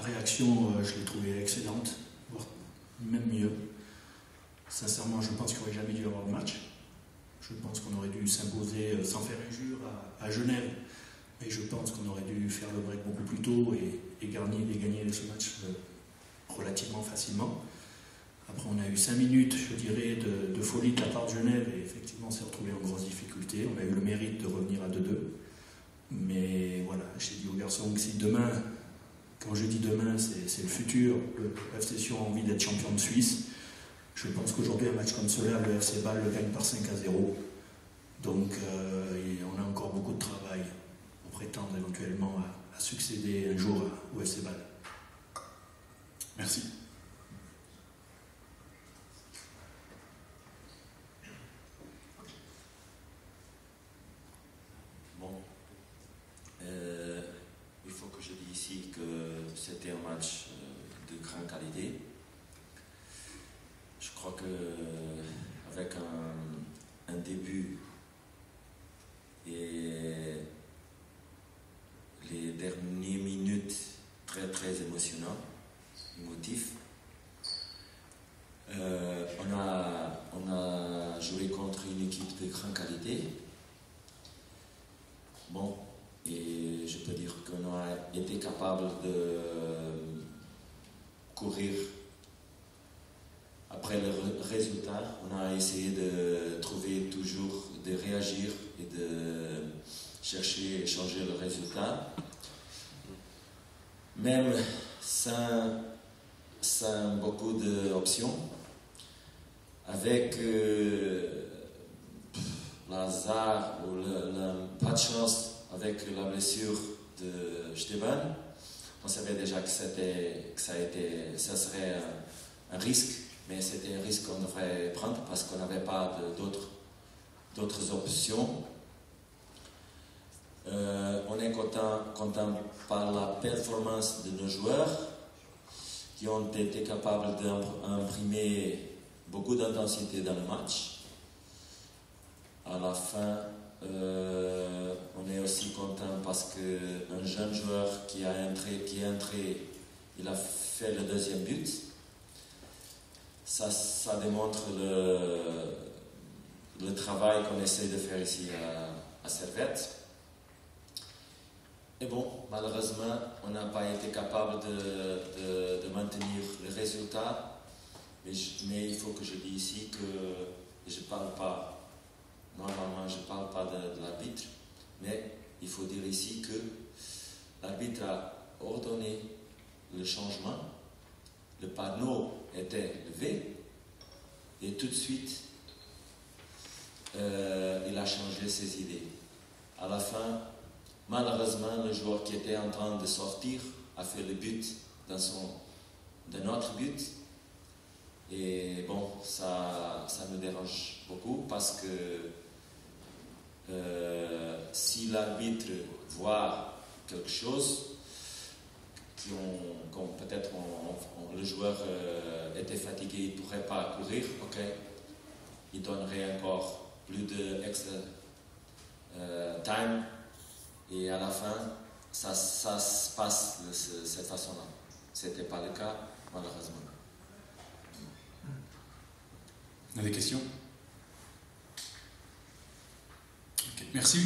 La réaction, je l'ai trouvée excellente, voire même mieux. Sincèrement, je pense qu'il n'aurait jamais dû y avoir de match. Je pense qu'on aurait dû s'imposer sans faire injure à Genève. Mais je pense qu'on aurait dû faire le break beaucoup plus tôt et gagner ce match relativement facilement. Après, on a eu 5 minutes, je dirais, de folie de la part de Genève et effectivement, on s'est retrouvé en grosse difficulté. On a eu le mérite de revenir à 2-2. Mais voilà, j'ai dit aux garçons que si demain, quand je dis demain, c'est le futur, le FC Sion a envie d'être champion de Suisse. Je pense qu'aujourd'hui, un match comme cela, le FC Bâle le gagne par 5-0. Donc, on a encore beaucoup de travail pour prétendre éventuellement à succéder un jour au FC Bâle. Merci. Il faut que je dise ici que c'était un match de grande qualité. Je crois qu'avec un début et les dernières minutes très très émotifs, on a joué contre une équipe de grande qualité. Bon, et je peux dire qu'on a été capable de courir après le résultat. On a essayé de trouver toujours, de réagir et de chercher et changer le résultat. Même sans beaucoup d'options, avec l'hasard ou pas de chance avec la blessure de Steban, on savait déjà que ça serait un risque, mais c'était un risque qu'on devrait prendre parce qu'on n'avait pas d'autres options. On est content par la performance de nos joueurs qui ont été capables d'imprimer beaucoup d'intensité dans le match. À la fin, on est aussi content parce qu'un jeune joueur qui est entré, il a fait le deuxième but. Ça démontre le travail qu'on essaie de faire ici à Servette. Et bon, malheureusement, on n'a pas été capable de maintenir le résultat. Mais il faut que je dise ici que je ne parle pas. Normalement, je ne parle pas de l'arbitre, mais il faut dire ici que l'arbitre a ordonné le changement, le panneau était levé et tout de suite, il a changé ses idées. À la fin, malheureusement, le joueur qui était en train de sortir a fait le but de notre but. Et bon, ça me dérange beaucoup parce que si l'arbitre voit quelque chose, comme peut-être le joueur était fatigué, il ne pourrait pas courir, ok, il donnerait encore plus d'extra time et à la fin, ça se passe de cette façon-là. Ce n'était pas le cas, malheureusement. On a des questions? Okay. Merci.